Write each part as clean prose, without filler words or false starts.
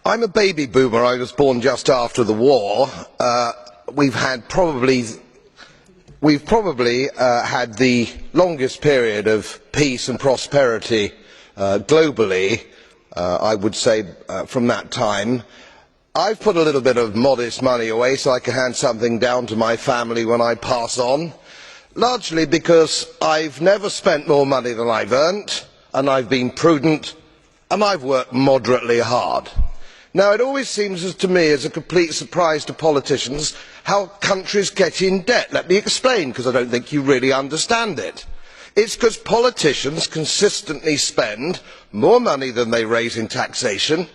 I'm a baby boomer. I was born just after the war. We've probably had the longest period of peace and prosperity globally, I would say, from that time. I've put a little bit of modest money away so I can hand something down to my family when I pass on, largely because I've never spent more money than I've earned, and I've been prudent, and I've worked moderately hard. Now, it always seems to me as a complete surprise to politicians how countries get in debt. Let me explain, because I don't think you really understand it. It's because politicians consistently spend more money than they raise in taxation,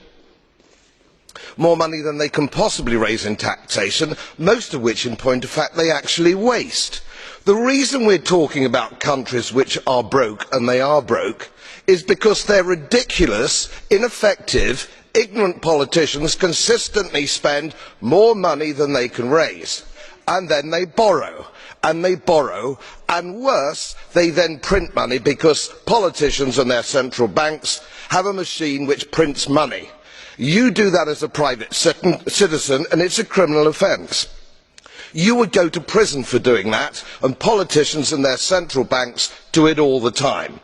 more money than they can possibly raise in taxation, most of which, in point of fact, they actually waste. The reason we're talking about countries which are broke, and they are broke, is because their ridiculous, ineffective, ignorant politicians consistently spend more money than they can raise, and then they borrow, and worse, they then print money because politicians and their central banks have a machine which prints money. You do that as a private citizen and it's a criminal offence. You would go to prison for doing that, and politicians and their central banks do it all the time.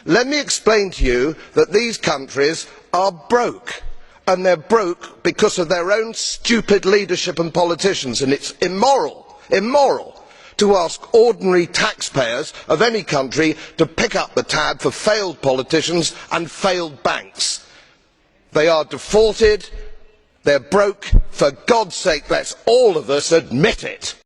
Let me explain to you that these countries are broke, and they are broke because of their own stupid leadership and politicians, and it is immoral to ask ordinary taxpayers of any country to pick up the tab for failed politicians and failed banks. They are defaulted, they are broke. For God's sake, let us all of us admit it.